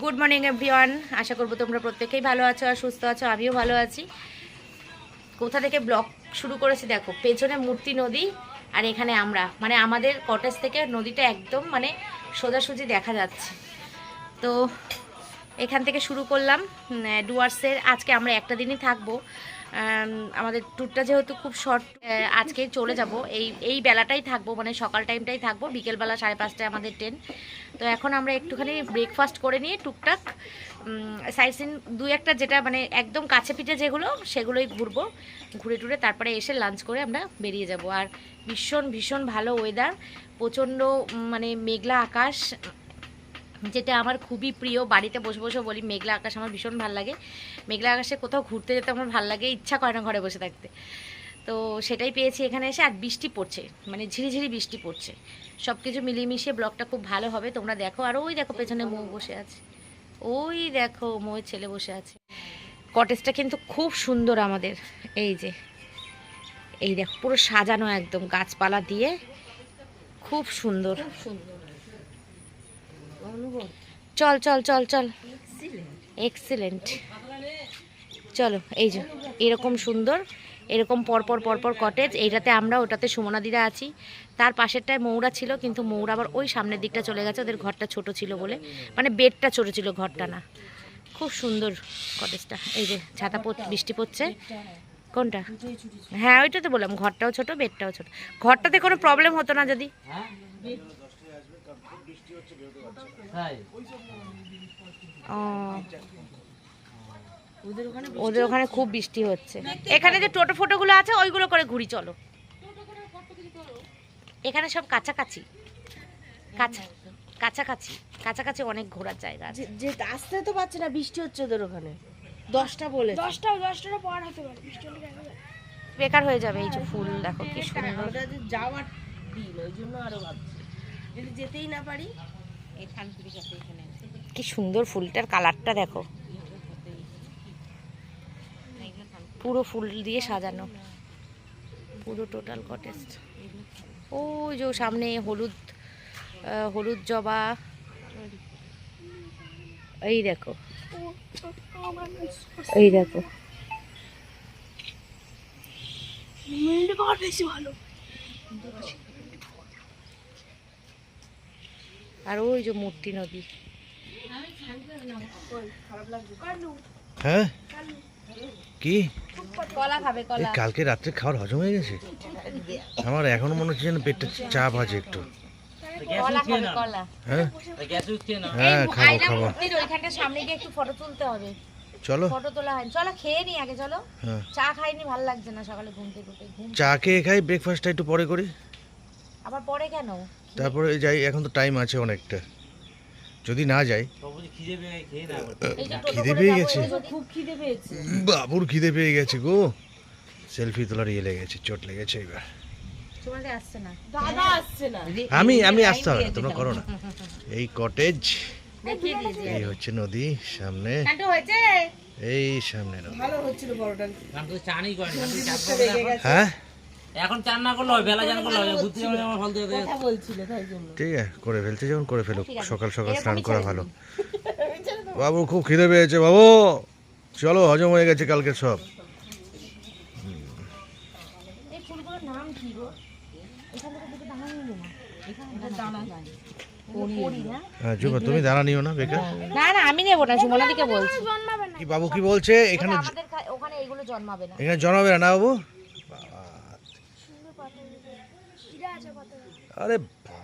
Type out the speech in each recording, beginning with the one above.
Good morning everyone, আশা করবো তোমরা প্রত্যেকেই ভালো আছো আর সুস্থ আছো। আমিও ভালো আছি। কোথা থেকে ব্লগ শুরু করেছি দেখো, পেছনে মূর্তি নদী আর এখানে আমরা, মানে আমাদের কটেজ থেকে নদীটা একদম মানে সোজাসুজি দেখা যাচ্ছে। তো এখান থেকে শুরু করলাম ডুয়ার্সের। আজকে আমরা একটা দিনই থাকবো। আমাদের ট্যুরটা যেহেতু খুব শর্ট, আজকে চলে যাব। এই বেলাটাই থাকবো, মানে সকাল টাইমটাই থাকবো। বিকেলবেলা 5:30টায় আমাদের ট্রেন। তো এখন আমরা একটুখানি ব্রেকফাস্ট করে নিয়ে টুকটাক সাইট সিন দুই একটা, যেটা মানে একদম কাছে পিঠে যেগুলো, সেগুলোই ঘুরবো। ঘুরে টুরে তারপরে এসে লাঞ্চ করে আমরা বেরিয়ে যাব। আর ভীষণ ভীষণ ভালো ওয়েদার, প্রচণ্ড মানে মেঘলা আকাশ, যেটা আমার খুবই প্রিয়। বাড়িতে বসে বসে বলি মেঘলা আকাশ আমার ভীষণ ভালো লাগে। মেঘলা আকাশে কোথাও ঘুরতে যেতে আমার ভালো লাগে, ইচ্ছা করে না ঘরে বসে থাকতে। তো সেটাই পেয়েছি এখানে এসে। আর বৃষ্টি পড়ছে, মানে ঝিরিঝিরি বৃষ্টি পড়ছে। সব কিছু মিলিয়ে মিশিয়ে ব্লগটা খুব ভালো হবে, তোমরা দেখো। আর ওই দেখো পেছনে মৌ বসে আছে, ওই দেখো মৌয়ের ছেলে বসে আছে। কটেজটা কিন্তু খুব সুন্দর আমাদের। এই দেখো পুরো সাজানো একদম গাছপালা দিয়ে, খুব সুন্দর। চল চল চল চল, এক্সিলেন্ট। চলো, এই যে এরকম সুন্দর, এরকম পরপর পরপর কটেজ। এইটাতে আমরা, ওটাতে সুমনাদিরা আছি। তার পাশেরটায় মৌরা ছিল, কিন্তু মৌরা আবার ওই সামনের দিকটা চলে গেছে, ওদের ঘরটা ছোট ছিল বলে, মানে বেডটা ছোট ছিল, ঘরটা না। খুব সুন্দর কটেজটা। এই যে ছাতা বৃষ্টি পড়ছে। কোনটা? হ্যাঁ ওইটা তো বললাম, ঘরটাও ছোট বেডটাও ছোট। ঘরটাতে কোনো প্রবলেম হতো না যদি। ওদের ওখানে খুব বৃষ্টি হচ্ছে। এখানে যে টোটো ফোটোগুলো আছে ওইগুলো করে ঘুরি, চলো। এখানে সব কাছাকাছি কাছাকাছি কাছাকাছি অনেক ঘোরার জায়গা আছে। যে আসতে তো পারছে না, বৃষ্টি হচ্ছে ওদের ওখানে। 10টা বলে 10টার পর হতে পারে, বৃষ্টি হলে বেকার হয়ে যাবে। এই যে ফুল দেখো কি সুন্দর। ওটা যে যাওয়ার দিন, ওই জন্য আরো ভাবছি যদি যেতেই না পারি। এখান থেকে এখানে কি সুন্দর ফুলটার কালারটা দেখো, পুরো ফুল দিয়ে সাজানো পুরো টোটাল কটেজ। ওই যে সামনে হলুদ হলুদ জবা, এই দেখো এই দেখো। বেশি ভালো। আর ওই যে মূর্তি নদী। হ্যাঁ কি কলা খাবে? কলা কালকে রাত্রে খাওয়ার হজম হয়ে গেছে আমার। এখনো মনে হচ্ছে যেন পেটটা চাপ আছে একটু। কলা খাবে? কলা? হ্যাঁ হ্যাঁ খাবো খাবো। ওইখানটা সামনে গিয়ে একটু ফটো তুলতে হবে। চলো ফটো তোলা হয়, চলো খেয়ে নি আগে। চলো, হ্যাঁ চা খাইনি, ভালো লাগছে না সকালে ঘুম থেকে উঠে। চা খেয়ে খাই, ব্রেকফাস্টটা একটু পরে করি। আবার পরে কেন? তারপরে যাই, এখন তো টাইম আছে অনেকটা। যদি না যাই, খিদে পেয়ে গেছে, খুব খিদে পেয়েছে। বাবুর খিদে পেয়ে গেছে গো। সেলফি তোলার ইয়ে লেগেছে, চোট লেগেছে এবার। তোমাদের আসছে না? দাদা আসছে না। আমি আসতে হবে না, তোমরা করো না। এই কটেজ, দেখিয়ে দিয়েছি। এই হচ্ছে নদী সামনে, কান্টু হয়েছে? এই সামনে নদী। ভালো হচ্ছিল বড়টা। হ্যাঁ এখন চান না করলে হয়, বেলা চান করলে হয়, ঘুরতে যাবো আমার ফল দিয়ে কথা বলছিল তাই জন্য। ঠিক আছে, করে ফেলতে যখন করে ফেলুক। ঠিক আছে। সকাল সকাল স্নান এরকমই করা ছেড়ে ভালো। বাবু খুব খিদে পেয়েছে বাবু, চলো হজম হয়ে গেছে কালকে সব। এই ফুলগুলোর নাম কি গো? এখান থেকে দুটো দানা নিয়ে না। এখানে দানা নাই। পড়ি না? হ্যাঁ জুমা, তুমি দাঁড়া নিও না বেকার। না না আমি নেবো না, সুমনা দিকে বলছি। জন্মাবে না। কি বাবু কি বলছে? এখানে আমাদের ওখানে এগুলো জন্মাবে না। এখানে জন্মাবে না বাবু? খিদে আছে কত। আরে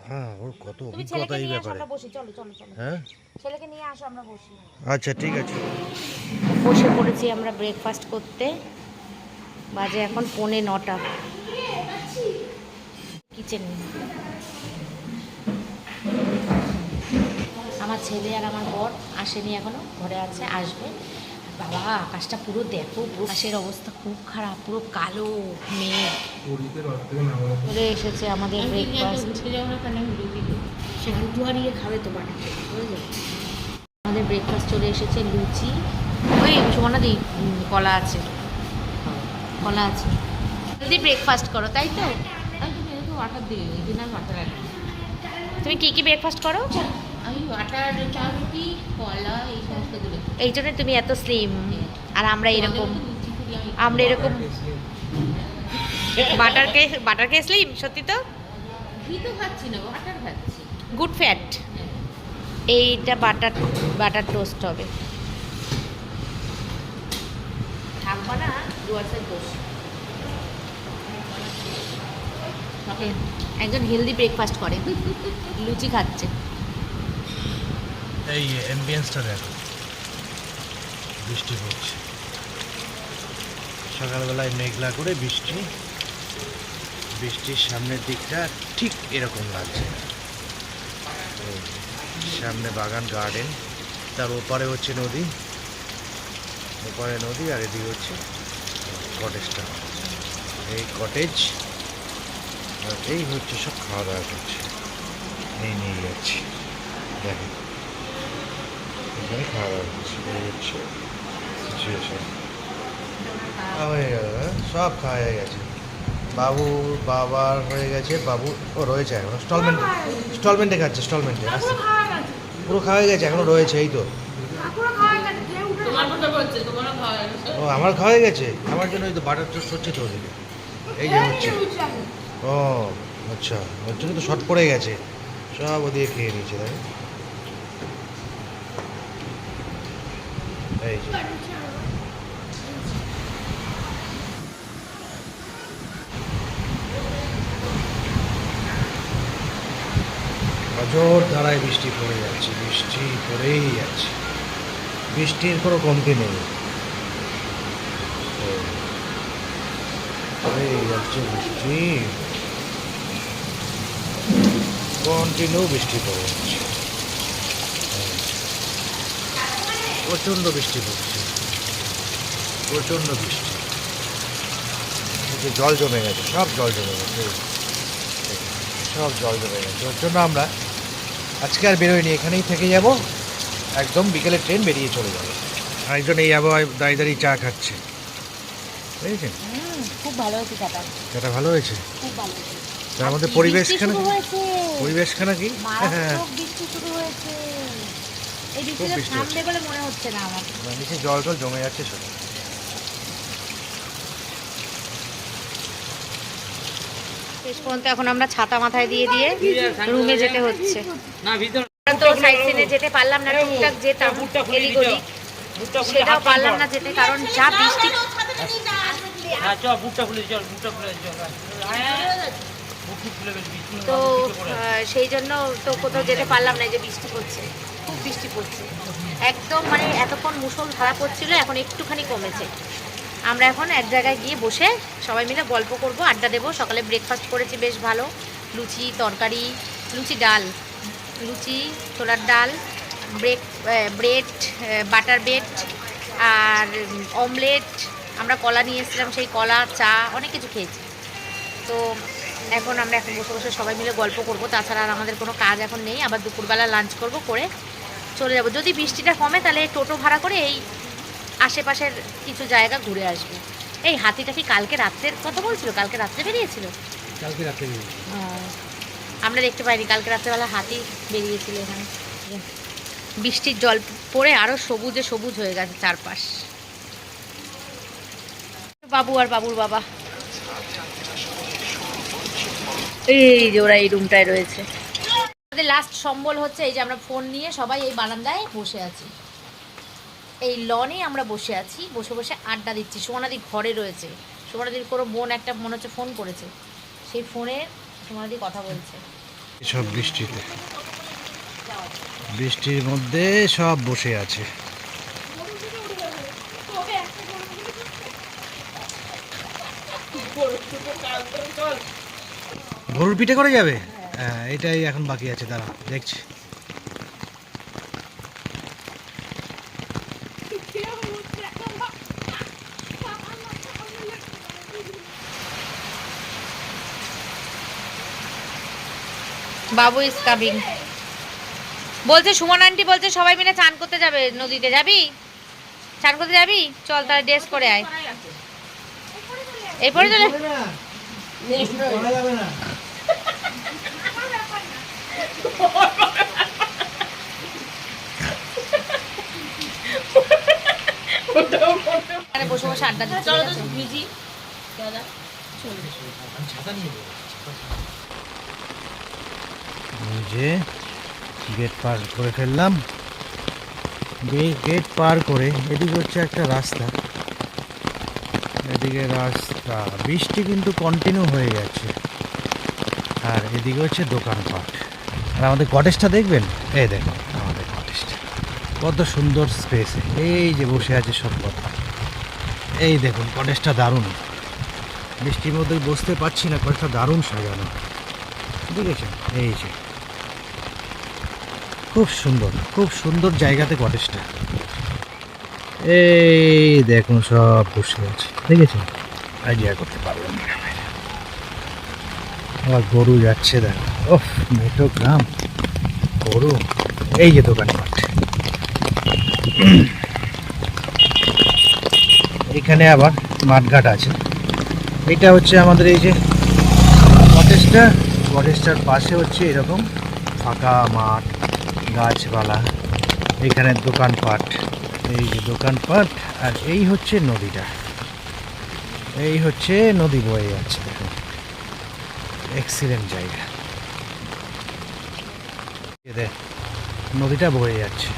হ্যাঁ, ওর কত তুমি অভিজ্ঞতা ছেলেকে এই নিয়ে আসো, ব্যাপারে। আমরা বসি। চলো চলো চলো, হ্যাঁ ছেলেকে নিয়ে আসো, আমরা বসি। আচ্ছা ঠিক আছে। বসে পড়েছি আমরা ব্রেকফাস্ট করতে। বাজে এখন 9:45। কিচেন, আমার ছেলে আর আমার বর আসেনি এখনো, ঘরে আছে, আসবে। বাবা আকাশটা পুরো দেখো, পুরো আকাশের অবস্থা খুব খারাপ, পুরো কালো মেঘ। চলে এসেছে আমাদের ব্রেকফাস্ট। সে রুটি হারিয়ে খাবে তো বাড়িতে, বুঝলে? আমাদের ব্রেকফাস্ট চলে এসেছে, লুচি। ওই সুমনাদি কলা আছে, কলা আছে। জলদি ব্রেকফাস্ট করো, তাই তো? ওয়াটার দিয়ে দিন, আর ওয়াটার তুমি কি কি ব্রেকফাস্ট করো? আমি ওয়াটার, পাউরুটি, কলা, এই জন্য তুমি এত স্লিম, আর আমরা এরকম, আমরা এরকম বাটার খেয়ে স্লিম। সত্যি তো, ঘি তো খাচ্ছি না, বাটার খাচ্ছি। Good fat. এইটা বাটার টোস্ট হবে। থাকবা না ডুয়ার্সের টোস্ট। একজন হেলদি ব্রেকফাস্ট করে, লুচি খাচ্ছে। এই অ্যাম্বিয়েন্সটা দেখো, বৃষ্টি পড়ছে সকালবেলায়, মেঘলা করে বৃষ্টি, বৃষ্টির সামনের দিকটা ঠিক এরকম লাগছে। এই সামনে বাগান, গার্ডেন, তার ওপারে হচ্ছে নদী, ওপারে নদী, আর এদিকে হচ্ছে কটেজটা। এই কটেজ, আর এই হচ্ছে সব খাওয়া দাওয়া করছে, এই নিয়ে যাচ্ছি। দেখেন এখানে খাওয়া দাওয়া করছে, এই হচ্ছে সিচুয়েশন। হয়ে গেল, সব খাওয়া হয়ে গেছে। বাবার হয়ে গেছে, বাবু ও রয়েছে এখন স্টলমেন্টে খাচ্ছে, স্টলমেন্টে আসছে, পুরো খাওয়া হয়ে গেছে, এখনো রয়েছে। এই তো তোমার কথা বলছে, তোমারও খাওয়া গেছে। ও আমার খাওয়া হয়ে গেছে, আমার জন্য এই তো বাটার টোস্ট হচ্ছে তো ওদিকে, এই যে হচ্ছে। ও আচ্ছা, ওর জন্য তো শর্ট পড়ে গেছে, সব ওদিকে খেয়ে নিয়েছে। তাই এই যে অজোর ধারায় বৃষ্টি পড়ে যাচ্ছে, বৃষ্টি পড়েই যাচ্ছে, বৃষ্টির কোনো কমতি নেই। পড়েই যাচ্ছে বৃষ্টি, কন্টিনিউ বৃষ্টি পড়ে যাচ্ছে, প্রচণ্ড বৃষ্টি পড়ছে, প্রচণ্ড বৃষ্টি। এই যে জল জমে গেছে, সব জল জমে গেছে, সব জল জমে গেছে। ওর জন্য আমরা আজকে আর বেরোয়নি, এখানেই থেকে যাব, একদম বিকেলে ট্রেন বেরিয়ে চলে যাবে। আরেকজন এই আবহাওয়ায় দাঁড়িয়ে দাঁড়িয়ে চা খাচ্ছে, বুঝেছেন? খুব ভালো হয়েছে চাটা, চাটা ভালো হয়েছে। খুব ভালো হয়েছে। তার মধ্যে আর পরিবেশখানা, বৃষ্টি শুরু হয়েছে, পরিবেশখানা কি মারাত্মক বৃষ্টি শুরু হয়েছে। এই বৃষ্টিটা বৃষ্টি থামবে বলে মনে হচ্ছে না আমার। নিচে জল টল জমে যাচ্ছে শুধু। শেষ পর্যন্ত এখন আমরা ছাতা মাথায় দিয়ে দিয়ে রুমে যেতে হচ্ছে। না ভিতর আমরা তো সাইড সিনে যেতে পারলাম না, টুকটাক যেতাম এদিক ওদিক, সেটাও পারলাম না যেতে, কারণ যা বৃষ্টি। হ্যাঁ চল, বুকটা খুলে চল, বুকটা খুলে চল, বুক খুলে বেশি তো সেই জন্য তো কোথাও যেতে পারলাম না, এই যে বৃষ্টি পড়ছে, খুব বৃষ্টি পড়ছে একদম, মানে এতক্ষণ মুষলধারা পড়ছিল, এখন একটুখানি কমেছে। আমরা এখন এক জায়গায় গিয়ে বসে সবাই মিলে গল্প করব, আড্ডা দেবো। সকালে ব্রেকফাস্ট করেছি বেশ ভালো, লুচি তরকারি, লুচি ডাল, লুচি ছোলার ডাল, ব্রেড, বাটার ব্রেড, আর অমলেট, আমরা কলা নিয়ে এসেছিলাম, সেই কলা, চা, অনেক কিছু খেয়েছি। তো এখন আমরা এখন বসে বসে সবাই মিলে গল্প করব, তাছাড়া আর আমাদের কোনো কাজ এখন নেই। আবার দুপুরবেলা লাঞ্চ করব, করে চলে যাব। যদি বৃষ্টিটা কমে তাহলে টোটো ভাড়া করে এই আশেপাশের কিছু জায়গা ঘুরে আসবো। এই হাতিটা কি কালকে রাত্রের কথা বলছিল? কালকে রাত্রে বেরিয়েছিল? কালকে রাতে আমরা দেখতে পাইনি, কালকে রাত্রেবেলা হাতি বেরিয়েছিল এখানে। বৃষ্টির জল পড়ে আরও সবুজে সবুজ হয়ে গেছে চারপাশ। বাবু আর বাবুর বাবা, এই যে ওরা এই রুমটায় রয়েছে। আমাদের লাস্ট সম্বল হচ্ছে এই যে আমরা ফোন নিয়ে সবাই এই বারান্দায় বসে আছি, এই লনে আমরা বসে আছি, বসে বসে আড্ডা দিচ্ছি। সোনাদি ঘরে রয়েছে, সোনাদির কোনো বোন একটা মনে হচ্ছে ফোন করেছে, সেই ফোনে সোনাদি কথা বলছে। সব বৃষ্টিতে, বৃষ্টির মধ্যে সব বসে আছে। গরুর পিঠে করে যাবে, হ্যাঁ এটাই এখন বাকি আছে, দাঁড়া দেখছি। বাবু ইজ কামিং বলছে, সুমন আন্টি বলছে সবাই মিলে চান করতে যাবে নদীতে। যাবি? চান করতে যাবি? চল তাহলে ড্রেস করে আয়। এরপরে চলে না এখানে বসে বসে আড্ডা দিচ্ছি। চলো তো ভিজি দাদা এই যে গেট পার করে ফেললাম। গেট পার করে এদিকে হচ্ছে একটা রাস্তা, এদিকে রাস্তা। বৃষ্টি কিন্তু কন্টিনিউ হয়ে যাচ্ছে, আর এদিকে হচ্ছে দোকানপাট। আর আমাদের কটেজটা দেখবেন, এই দেখুন আমাদের কটেজটা কত সুন্দর স্পেস। এই যে বসে আছে সব কথা। এই দেখুন কটেজটা দারুণ, বৃষ্টির মধ্যে বসতে পারছি না, কটেজটা দারুণ সাজানো, বুঝেছেন? এই যে খুব সুন্দর জায়গাতে কটেজটা। এই দেখুন সব বসে আছে, দেখেছেন? আইডিয়া করতে পারবেন না। আবার গরু যাচ্ছে, দেখো। ওহ, মেটো গ্রাম, গরু। এই যে দোকানপাট, এখানে আবার মাঠঘাট আছে। এটা হচ্ছে আমাদের এই যে কটেজটার পাশে হচ্ছে এরকম ফাঁকা মাঠ, গাছপালা, এখানে দোকানপাট। এই যে দোকানপাট, আর এই হচ্ছে নদীটা, এই হচ্ছে নদী বয়ে যাচ্ছে, দেখুন এক্সিলেন্ট জায়গা। দেখ নদীটা বয়ে যাচ্ছে,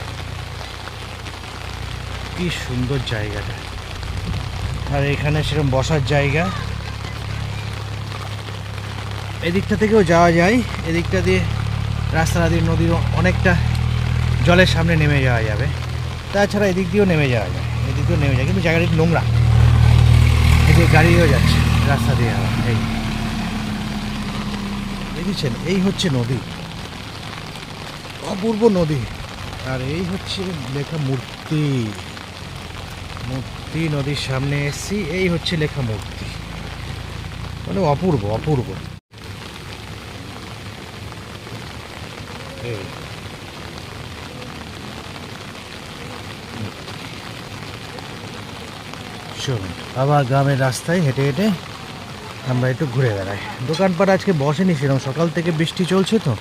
কি সুন্দর জায়গাটা। আর এখানে সেরকম বসার জায়গা, এদিকটা থেকেও যাওয়া যায়, এদিকটা দিয়ে রাস্তা দিয়ে নদীর অনেকটা জলের সামনে নেমে যাওয়া যাবে। তাছাড়া এদিক দিয়েও নেমে যাওয়া যায়, এদিক দিয়েও নেমে যায়, কিন্তু জায়গাটি নোংরা, এদিকে গাড়িও যাচ্ছে রাস্তা দিয়ে। এই দেখেছেন, এই হচ্ছে নদী, অপূর্ব নদী। আর এই হচ্ছে লেখা মূর্তি, নদীর সামনে এসছি, এই হচ্ছে লেখা মূর্তি, মানে অপূর্ব। এই চলুন আবার গ্রামের রাস্তায় হেঁটে হেঁটে আমরা একটু ঘুরে বেড়াই। দোকানপাট আজকে বসেনি সেরকম, সকাল থেকে বৃষ্টি চলছে তো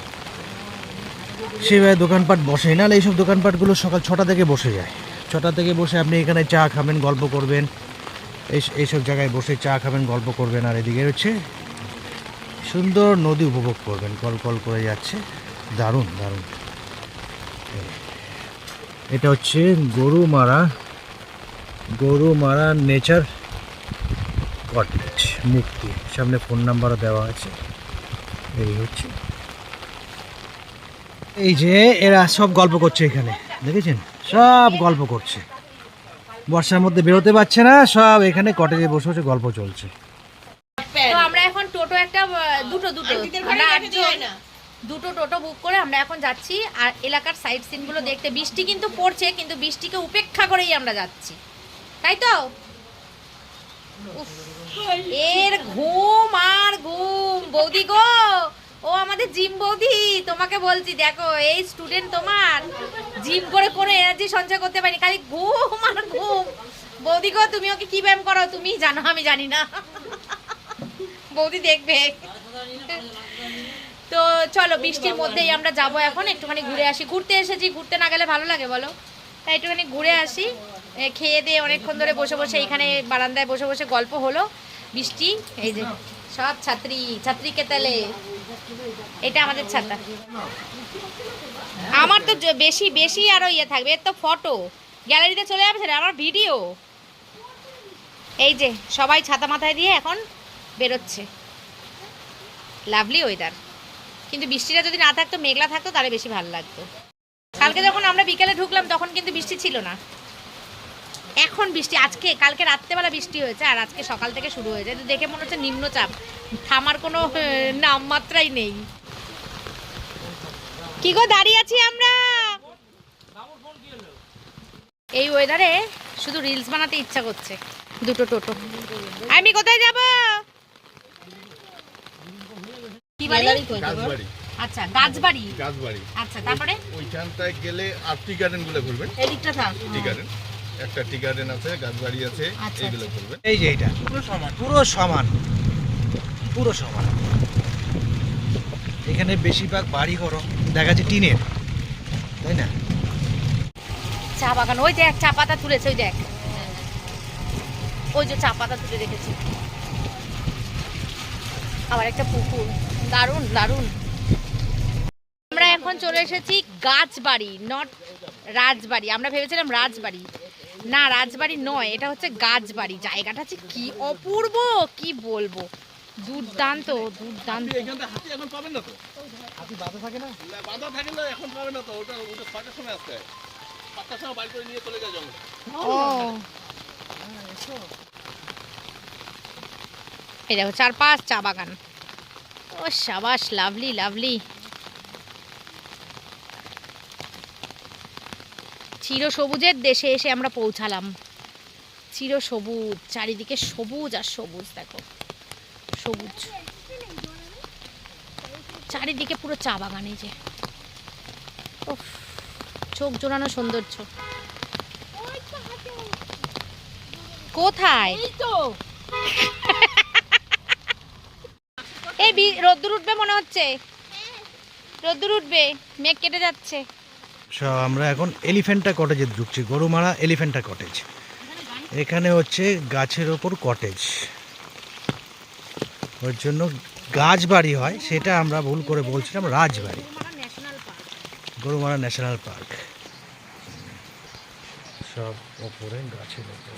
সেভাবে দোকানপাট বসেনি। নাহলে এইসব দোকানপাটগুলো সকাল 6টা থেকে বসে যায়। 6টা থেকে বসে আপনি এখানে চা খাবেন, গল্প করবেন, এইসব জায়গায় বসে চা খাবেন, গল্প করবেন। আর এদিকে হচ্ছে সুন্দর নদী উপভোগ করবেন, কল করে যাচ্ছে, দারুণ। এটা হচ্ছে গরুমারা নেচার কটেজ মুক্তি, সামনে ফোন নাম্বারও দেওয়া আছে। এই হচ্ছে, এই যে এরা সব গল্প করছে এখানে, দেখেছেন? সব গল্প করছে, বর্ষার মধ্যে বেরোতে পারছে না, সব এখানে কটেজে বসে বসে গল্প চলছে। তো আমরা এখন টোটো দুটো আমরা 8 জন, দুটো টোটো বুক করে আমরা এখন যাচ্ছি আর এলাকার সাইড সিনগুলো দেখতে। বৃষ্টি কিন্তু পড়ছে, কিন্তু বৃষ্টিকে উপেক্ষা করেই আমরা যাচ্ছি, তাই তো? উফ, এর ঘুম আর ঘুম। বৌদি গো, ও আমাদের জিম বৌদি, তোমাকে বলছি, দেখো এই স্টুডেন্ট তোমার জিম করে কোনো এনার্জি সঞ্চয় করতে পারি, খালি ঘুম আর ঘুম। বৌদি গো, তুমি ওকে কি ব্যায়াম করো তুমি জানো, আমি জানি না, বৌদি দেখবে। তো চলো, বৃষ্টির মধ্যেই আমরা যাব এখন, একটুখানি ঘুরে আসি। ঘুরতে এসেছি, ঘুরতে না গেলে ভালো লাগে বলো? তাই একটুখানি ঘুরে আসি। খেয়ে দিয়ে অনেকক্ষণ ধরে বসে বসে এখানে বারান্দায় বসে বসে গল্প হলো। বৃষ্টি, এই যে সব ছাত্রীকে তেলে, এটা আমাদের ছাতা। আমার তো বেশি আরো ইয়ে থাকবে, এর তো ফটো গ্যালারিতে চলে যাবে, সেটা আমার ভিডিও। এই যে সবাই ছাতা মাথায় দিয়ে এখন বেরোচ্ছে, লাভলি ওয়েদার। কিন্তু বৃষ্টিটা যদি না থাকতো, মেঘলা থাকতো, তাহলে বেশি ভালো লাগতো। কালকে যখন আমরা বিকেলে ঢুকলাম তখন কিন্তু বৃষ্টি ছিল না, এখন বৃষ্টি। কালকে রাত্রেবেলা বৃষ্টি হয়েছে, আর আজকে সকাল থেকে শুরু হয়েছে। তো দেখে মনে হচ্ছে নিম্নচাপ, থামার কোনো নামমাত্রাই নেই। কি গো, দাঁড়িয়ে আছি আমরা এই ওয়েদারে, শুধু রিলস বানাতে ইচ্ছা করছে। দুটো টোটো, আমি কোথায় যাব? কি বাড়ি? আচ্ছা, গাছবাড়ি। আচ্ছা, তারপরে ওইখানটায় গেলে আর টি গার্ডেন গুলো ঘুরবেন। এদিকটা থাক। টি গার্ডেন, একটা টি গার্ডেন আছে, গাছবাড়ি আছে, আচ্ছা, এইগুলো ঘুরবেন। এই যে এটা পুরো সমান। এখানে বেশিরভাগ বাড়ি ঘর দেখা যাচ্ছে টিনের, তাই না? চা বাগান, ওই দেখ চা পাতা তুলেছে, ওই দেখ ওই যে চা পাতা তুলে রেখেছি, আবার একটা পুকুর, দারুণ দারুণ। আমরা এখন চলে এসেছি গাছবাড়ি, নট রাজবাড়ি। আমরা ভেবেছিলাম রাজবাড়ি, না রাজবাড়ি নয়, এটা হচ্ছে গাছবাড়ি। জায়গাটা হচ্ছে কি অপূর্ব, কি বলবো, দুর্দান্ত দুর্দান্ত। হাতি এখন পাবেন না তো? হাতি বাধা থাকে না? বাধা থাকে না, এখন পাবেন না তো। ওটা 6টার সময় আসতে হয়, 7টার সময় বাইর করে নিয়ে চলে যায় জঙ্গলে। ও এই দেখো চারপাশ চা বাগান। ও সাবাস, লাভলি লাভলি। চির সবুজের দেশে এসে আমরা পৌঁছালাম। চির সবুজ, চারিদিকে সবুজ আর সবুজ, দেখো সবুজ চারিদিকে, পুরো চা বাগান। এই যে উফ, চোখ জোড়ানো সৌন্দর্য। কোথায় এই রোদ্দুর উঠবে মনে হচ্ছে, রোদ্দুর উঠবে, মেঘ কেটে যাচ্ছে। সব আমরা এখন এলিফ্যান্টা কটেজে ঢুকছি, গরুমারা এলিফ্যান্টা কটেজ। এখানে হচ্ছে গাছের ওপর কটেজ, ওর জন্য গাছ বাড়ি হয়, সেটা আমরা ভুল করে বলছিলাম রাজবাড়ি। গরুমারা ন্যাশনাল পার্ক, সব ওপরে গাছের ওপর।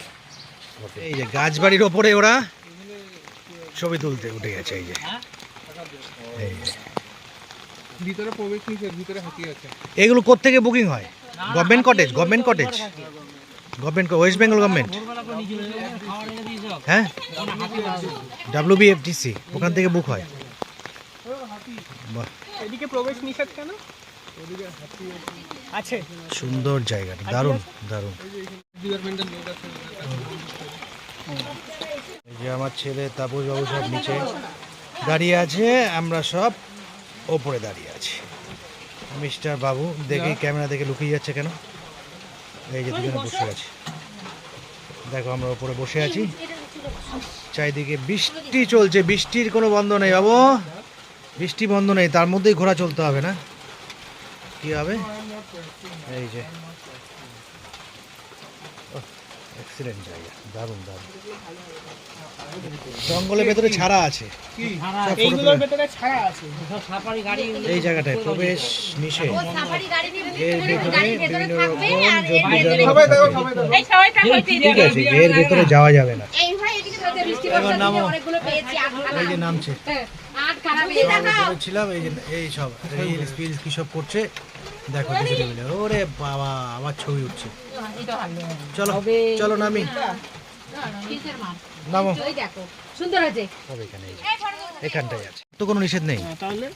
এই যে গাছ বাড়ির ওপরে ওরা ছবি তুলতে উঠে গেছে। এই যে ভিতরে প্রবেশ নিষেধ, ভিতরে হাতি আছে। এগুলো কোত্থেকে বুকিং হয়? Government cottage, government cottage, government, West Bengal government. হ্যাঁ, WBFTC, ওখান থেকে বুক হয়। বাহ, এদিকে প্রবেশ নিষেধ কেন? ওদিকে হাতি আছে। সুন্দর জায়গাটা, দারুণ দারুণ। ডিপার্টমেন্টের লোক আছে। এই যে আমার ছেলে তাপস বাবু সব নিচে দাঁড়িয়ে আছে, আমরা সব ওপরে দাঁড়িয়ে আছি। মিস্টার বাবু দেখে ক্যামেরা দেখে লুকিয়ে যাচ্ছে কেন? এই যে দুজনে বসে আছে, দেখো আমরা ওপরে বসে আছি। চারিদিকে বৃষ্টি চলছে, বৃষ্টির কোনো বন্ধ নেই বাবু, বৃষ্টি বন্ধ নেই, তার মধ্যেই ঘোরা চলতে হবে না? কি হবে? এই যে এক্সিলেন্ট জায়গা, দারুণ দারুণ। জঙ্গলের ভেতরে ছাড়া আছে, সব photo এইগুলোর তুলে- ভেতরে ছাড়া আছে। সব সাফারি গাড়ি এই জায়গাটায় প্রবেশ নিষেধ। ও সাফারি গাড়ি নিয়ে এর ভেতরে গাড়ির ভেতরে বিভিন্ন থাকবে, রকম আর এর ভেতরে জন্তুজানোয়ার এই সবাইটা হইতে ঠিক আছে, এর ভেতরে যাওয়া যাবে না। এই ভাই এদিকে তো বৃষ্টি বর্ষা দিনে অনেকগুলো পেয়েছি, আট খানা। এই যে নামছে, আট খানা পেয়ে দেখাও। ছিলাম এই যে এই সব রিলস ফিলস কি সব করছে, দেখো কিছু মিলে। ওরে বাবা, আমার ছবি উঠছে। চলো চলো নামি, কিসের মাছ? নামো। ওই দেখো সুন্দর হয়েছে। সব এখানে, এই যে এখানটাই আছে, তো কোনো নিষেধ নেই। তাহলে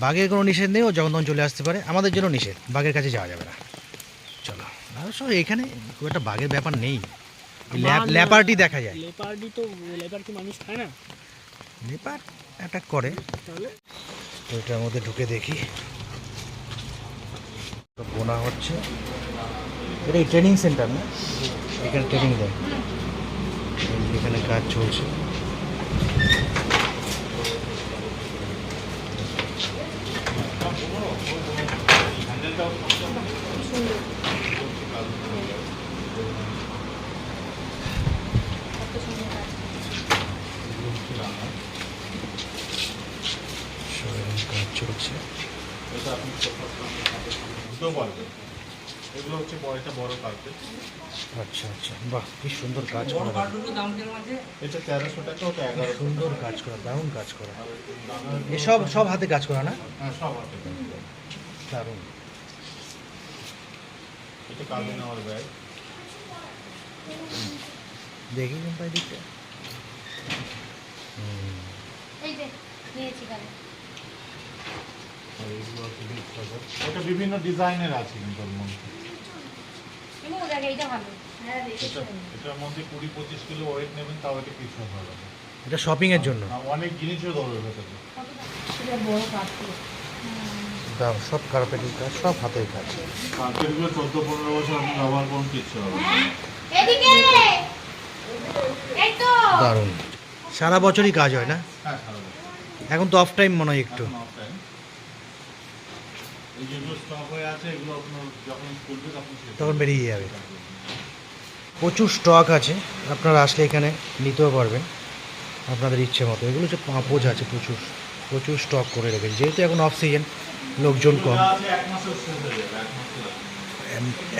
বাঘের কোনো নিষেধ নেই, ও যখন তখন চলে আসতে পারে। আমাদের জন্য নিষেধ, বাঘের কাছে যাওয়া যাবে না। চলো, আর সব এখানে খুব একটা বাঘের ব্যাপার নেই। ল্যাপার্টি দেখা যায়, লেপার্ডি তো, লেপার কি মানুষ খায় না? লেপার্ড অ্যাটাক করে। তাহলে তো এটার মধ্যে ঢুকে দেখি, তো বোনা হচ্ছে। এটা ট্রেনিং সেন্টার না, এখানে ট্রেনিং দেয়, এখানে কাজ চলছে। কাজ চলছে। দুটো পারবেন, এগুলো হচ্ছে একটা বড় কার্পেট। আচ্ছা আচ্ছা, বাহ, কি সুন্দর কাজ করা, এটা 1300 টাকা, ওটা 1100। সুন্দর কাজ করা, দারুণ কাজ করা। এসব সব হাতে কাজ করা না? হ্যাঁ, সব আছে। দারুণ। এটা কাজে নেওয়ার ব্যাগ। দেখি কোনটা দিকটা। এই যে নিয়েছি গাড়ি। আর এগুলো হচ্ছে gift cover। এটা বিভিন্ন ডিজাইনের আছে কিন্তু ওর মধ্যে। কিন্তু দেখ এইটা ভালো। হ্যাঁ এটার মধ্যে 20-25 কিলো ওয়েট নেবেন, তাও এটা কিছু হবে না। এটা শপিং এর জন্য। আর অনেক জিনিসও ধরবে ভেতরে। এটা বড় কাজ। দাও, সব কার্পেটের কাজ, সব হাতের কাজ। কার্পেটগুলো 14-15 বছর আপনি ব্যবহার করুন, কিচ্ছু হবে না। এদিকে এই তো দারুণ। সারা বছরই কাজ হয় না? হ্যাঁ, সারা বছর। এখন তো অফ টাইম মনে হয় একটু। এখন off time। এই যেগুলো স্টক হয়ে আছে, এগুলো আপনার যখন খুলবে তখন শেষ তখন বেরিয়ে যাবে। প্রচুর স্টক আছে, আপনারা আসলে এখানে নিতেও পারবেন আপনাদের ইচ্ছে মতো। এগুলো হচ্ছে পাঁপোজ আছে, প্রচুর প্রচুর স্টক করে রেখেছে, যেহেতু এখন অফ সিজন, লোকজন কম।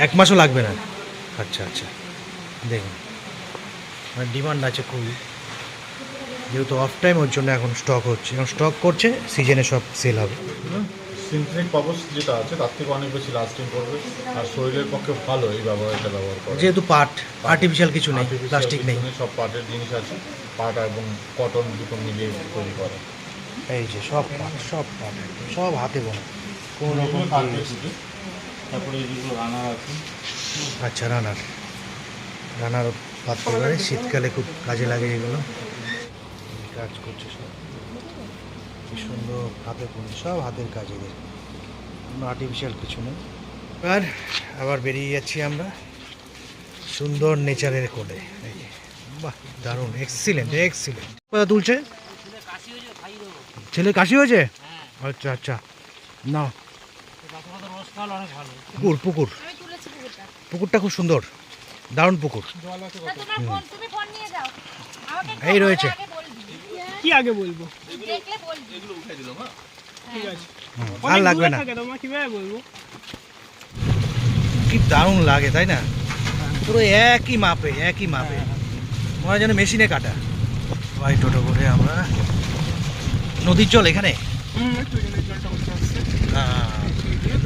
1 মাসও লাগবে না? আচ্ছা আচ্ছা, দেখুন মানে ডিমান্ড আছে খুবই, যেহেতু অফ টাইম ওর জন্য এখন স্টক হচ্ছে, এখন স্টক করছে, সিজনে সব সেল হবে। সিনথেটিক পাপোশ যেটা আছে তার থেকে অনেক বেশি লাস্টিং করবে আর শরীরের পক্ষে ভালো এই এটা ব্যবহার করা। যেহেতু পাট, আর্টিফিশিয়াল কিছু নেই, Artificial প্লাস্টিক নেই। কিছু সব পাটের জিনিস আছে, পাট এবং কটন দুটো মিলিয়ে তৈরি করে। এই যে সব পাট, সব পাট একদম, সব হাতে বোনা, কোনো রকম তারপরে যেগুলো রানার আছে, আচ্ছা রানার পাততে পারে, শীতকালে খুব কাজে লাগে এগুলো। কাজ করছে সব, কি সুন্দর হাতে বুনছে, সব হাতের কাজ এদের, কোনো আর্টিফিশিয়াল কিছু নেই। আবার বেরিয়ে যাচ্ছি আমরা সুন্দর নেচারের কোলে। এই যে, বাহ দারুণ, এক্সিলেন্ট এক্সিলেন্ট। কোথা তুলছে? ছেলে কাশি হয়েছে? আচ্ছা আচ্ছা, না পুকুর পুকুর, পুকুরটা খুব সুন্দর, দারুণ পুকুর। এই রয়েছে, কি আগে বলবো? এগুলো উঠাই দিলাম। হ্যাঁ, ঠিক আছে, আর লাগবে না। তোমার কিভাবে বলবো? কি দারুণ লাগে তাই না, পুরো একই মাপে একই মাপে, মনে হয় যেন মেশিনে কাটা। ভাই টোটো করে আমরা, নদীর জল এখানে,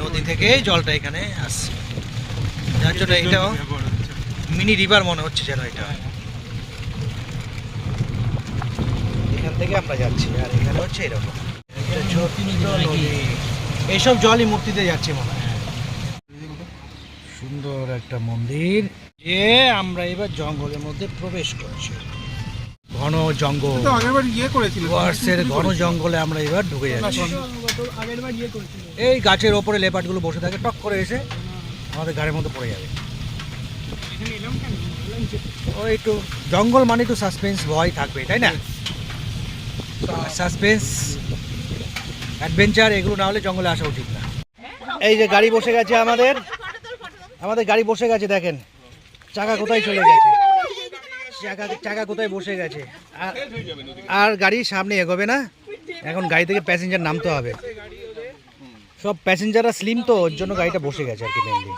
নদী থেকে জলটা এখানে আসছে, যার জন্য এটাও মিনি রিভার মনে হচ্ছে যেন এটা। এখান থেকে আমরা যাচ্ছি, আর এখানে হচ্ছে এরকম একটা ছোট্ট নদী। এইসব জলই মূর্তিতে যাচ্ছে মনে হয়। সুন্দর একটা মন্দির, যে আমরা এবার জঙ্গলের মধ্যে প্রবেশ করছি। ঘন জঙ্গল, আগেরবার করেছিল, ওয়ার্সের ঘন জঙ্গলে আমরা এবার ঢুকে যাচ্ছি। আগেরবার করেছিল। এই গাছের ওপরে লেপার্ডগুলো বসে থাকে, টক করে এসে আমাদের গাড়ির মধ্যে পড়ে যাবে। এখানে এলাম কেন? ওই একটু জঙ্গল মানে একটু সাসপেন্স ভয় থাকবে তাই না, সাসপেন্স অ্যাডভেঞ্চার এগুলো না হলে জঙ্গলে আসা উচিত না। এই যে গাড়ি বসে গেছে আমাদের, আমাদের গাড়ি বসে গেছে, দেখেন চাকা কোথায় চলে গেছে, চাকা কোথায় বসে গেছে। আর গাড়ি সামনে এগোবে না, এখন গাড়ি থেকে প্যাসেঞ্জার নামতে হবে। সব প্যাসেঞ্জাররা স্লিম তো, ওর জন্য গাড়িটা বসে গেছে আর কি মেনলি।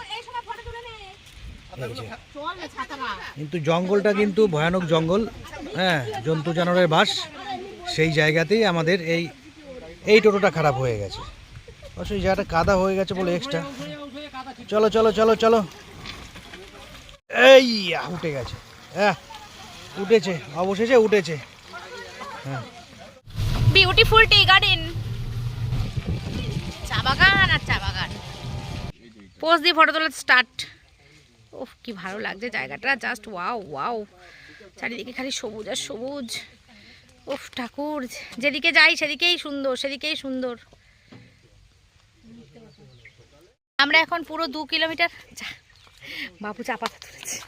কিন্তু জঙ্গলটা কিন্তু ভয়ানক জঙ্গল, হ্যাঁ, জন্তু জানোয়ারের বাস। সেই জায়গাতেই আমাদের এই টোটোটা খারাপ হয়ে গেছে, অবশ্যই জায়গাটা কাদা হয়ে গেছে বলে এক্সট্রা। চলো চলো চলো চলো, এই উঠে গেছে, হ্যাঁ উঠেছে, অবশেষে উঠেছে। হ্যাঁ, বিউটিফুল টি গার্ডেন, চা বাগান আর চা বাগান। পোজ দিয়ে ফটো তোলা স্টার্ট। ওহ কি ভালো লাগছে জায়গাটা, জাস্ট ওয়াও ওয়াও, চারিদিকে খালি সবুজ আর সবুজ। উফ ঠাকুর, যেদিকে যাই সেদিকেই সুন্দর, সেদিকেই সুন্দর। আমরা এখন পুরো 2 কিলোমিটার, বাবু চা পাতা তুলেছে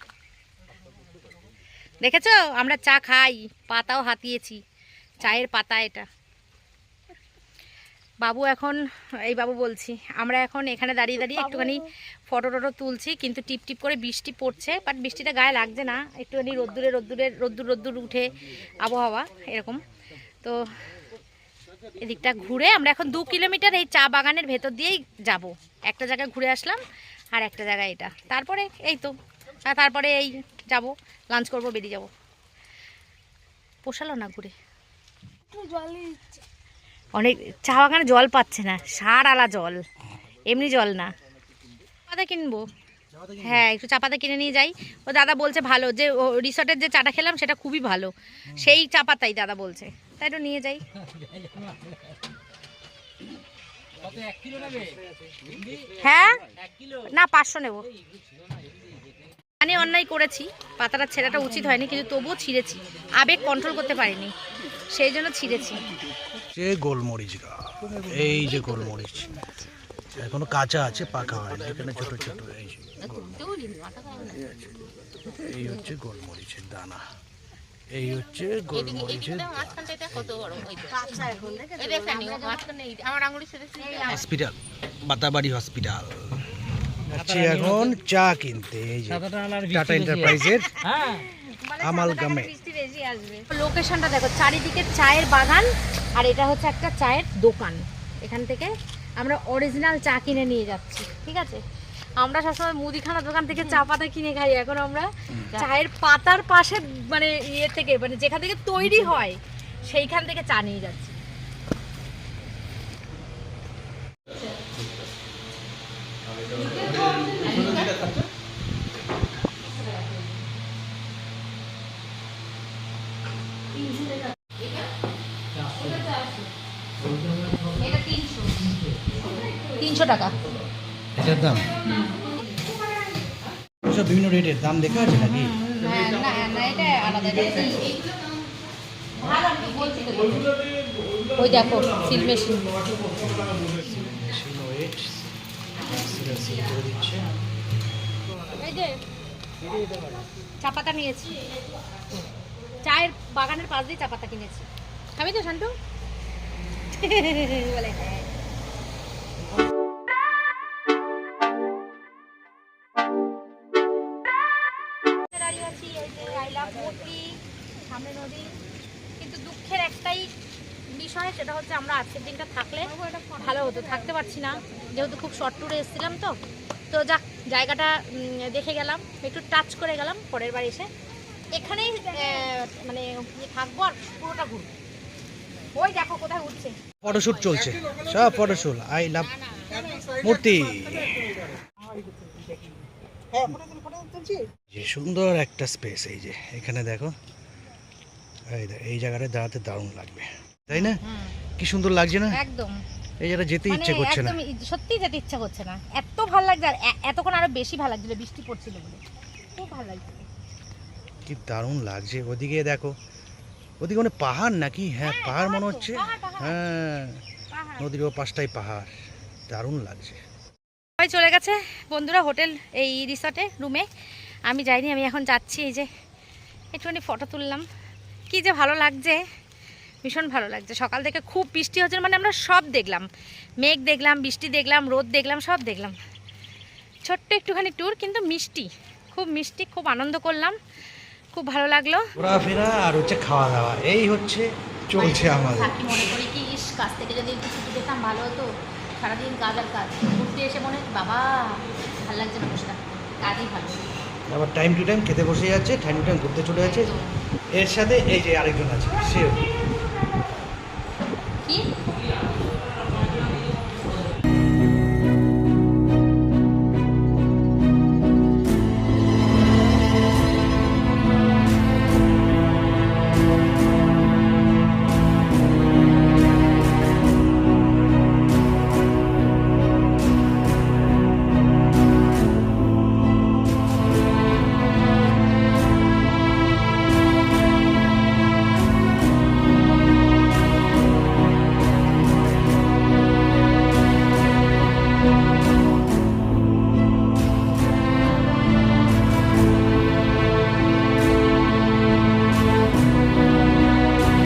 দেখেছো, আমরা চা খাই, পাতাও হাতিয়েছি, চায়ের পাতা এটা। বাবু এখন, এই বাবু বলছি, আমরা এখন এখানে দাঁড়িয়ে দাঁড়িয়ে একটুখানি ফটো টটো তুলছি, কিন্তু টিপ টিপ করে বৃষ্টি পড়ছে, বাট বৃষ্টিটা গায়ে লাগছে না, একটুখানি রোদ্দুর উঠে আবহাওয়া এরকম। তো এদিকটা ঘুরে আমরা এখন 2 কিলোমিটার এই চা বাগানের ভেতর দিয়েই যাব। একটা জায়গায় ঘুরে আসলাম আর একটা জায়গায় এটা, তারপরে এই তো, তারপরে এই যাব লাঞ্চ করব, বেরিয়ে যাব। পোষালো না ঘুরে, অনেক চা বাগানে জল পাচ্ছে না, সার আলা জল, এমনি জল না। পাতা কিনবো, হ্যাঁ একটু চা পাতা কিনে নিয়ে যাই। ও দাদা বলছে ভালো, যে রিসর্টের যে চাটা খেলাম সেটা খুবই ভালো, সেই চা পাতাই দাদা বলছে, তাই একটু নিয়ে যাই। হ্যাঁ না 500 নেব। আমি অন্যায় করেছি, পাতাটা ছেঁড়াটা উচিত হয়নি, কিন্তু তবুও ছিঁড়েছি, আবেগ কন্ট্রোল করতে পারিনি, সেই জন্য ছিঁড়েছি। যে গোলমরিচ গাছ, এই যে গোলমরিচ এখনো কাঁচা আছে, পাকা হয়নি, এখানে ছোট ছোট এই যে এই হচ্ছে গোলমরিচের দানা, এই হচ্ছে গোলমরিচের হসপিটাল, বাতাবাড়ি হসপিটাল। যাচ্ছি এখন চা কিনতে। এই যে টাটা এন্টারপ্রাইজের হ্যাঁ আমালগামে। লোকেশনটা দেখো, চারিদিকে চায়ের বাগান, আর এটা হচ্ছে একটা চায়ের দোকান। এখান থেকে আমরা অরিজিনাল চা কিনে নিয়ে যাচ্ছি, ঠিক আছে? আমরা সবসময় মুদিখানা দোকান থেকে চা পাতা কিনে খাই, এখন আমরা চায়ের পাতার পাশে মানে ইয়ে থেকে, মানে যেখান থেকে তৈরি হয় সেইখান থেকে চা নিয়ে যাচ্ছি। এটা 300 টাকা। এটার দাম সব বিভিন্ন রেটের দাম দেখা আছে নাকি? হ্যাঁ, না এটা আলাদা, এটা ভালো, আমি বলছি তো। ওই দেখো সিল মেশিন। এই যে চা পাতা নিয়েছি, চায়ের বাগানের পাশ দিয়ে চা পাতা কিনেছি। খাবি তো শান্তু? বলে হ্যাঁ। দাঁড়িয়ে আছি, এই যে আই লাভ মূর্তি, সামনে নদী। কিন্তু দুঃখের একটাই বিষয়, সেটা হচ্ছে আমরা আজকের দিনটা থাকলে ভালো হতো, থাকতে পারছি না, যেহেতু খুব শর্ট ট্যুরে এসেছিলাম। তো যাক, জায়গাটা দেখে গেলাম, একটু টাচ করে গেলাম। পরের বার এসে এখানেই মানে থাকবো আর পুরোটা ঘুরবো। ওই দেখো কোথায় উঠছে, ফটোশুট চলছে, সব ফটোশুট। আই লাভ মূর্তি। যে সুন্দর একটা স্পেস, এই যে এখানে দেখো, এই জায়গাটা দাঁড়াতে দারুণ লাগবে, তাই না? কি সুন্দর লাগছে না? একদম। এই জায়গাটা যেতে ইচ্ছে করছে না, সত্যি যেতে ইচ্ছা করছে না, এত ভালো লাগছে। আর এতক্ষণ আরো বেশি ভালো লাগছিল, বৃষ্টি পড়ছিল বলে খুব ভালো লাগছে। কি দারুণ লাগছে। ওদিকে দেখো, ওদিকে মানে পাহাড় নাকি? হ্যাঁ পাহাড় মনে হচ্ছে। হ্যাঁ, নদীর ও পাশটাই পাহাড়, দারুণ লাগছে। সবাই চলে গেছে বন্ধুরা হোটেল, এই রিসর্টে রুমে। আমি যাইনি, আমি এখন যাচ্ছি। এই যে একটুখানি ফটো তুললাম, কি যে ভালো লাগছে, ভীষণ ভালো লাগছে। সকাল থেকে খুব বৃষ্টি হচ্ছে, মানে আমরা সব দেখলাম, মেঘ দেখলাম, বৃষ্টি দেখলাম, রোদ দেখলাম, সব দেখলাম। ছোট্ট একটুখানি ট্যুর, কিন্তু মিষ্টি, খুব মিষ্টি, খুব আনন্দ করলাম, খুব ভালো লাগলো। ঘোরাফেরা আর হচ্ছে খাওয়া দাওয়া, এই হচ্ছে চলছে আমাদের। থাকি মনে করি কি, ইস কাজ থেকে যদি একটু ছুটি পেতাম ভালো হতো। সারাদিন কাজ আর কাজ, ঘুরতে এসে মনে হয় বাবা ভালো লাগছে না, বসে থাকতে, কাজই ভালো। আবার টাইম টু টাইম খেতে বসে যাচ্ছে, টাইম টু টাইম ঘুরতে চলে যাচ্ছে। এর সাথে এই যে আরেকজন আছে, সেও কি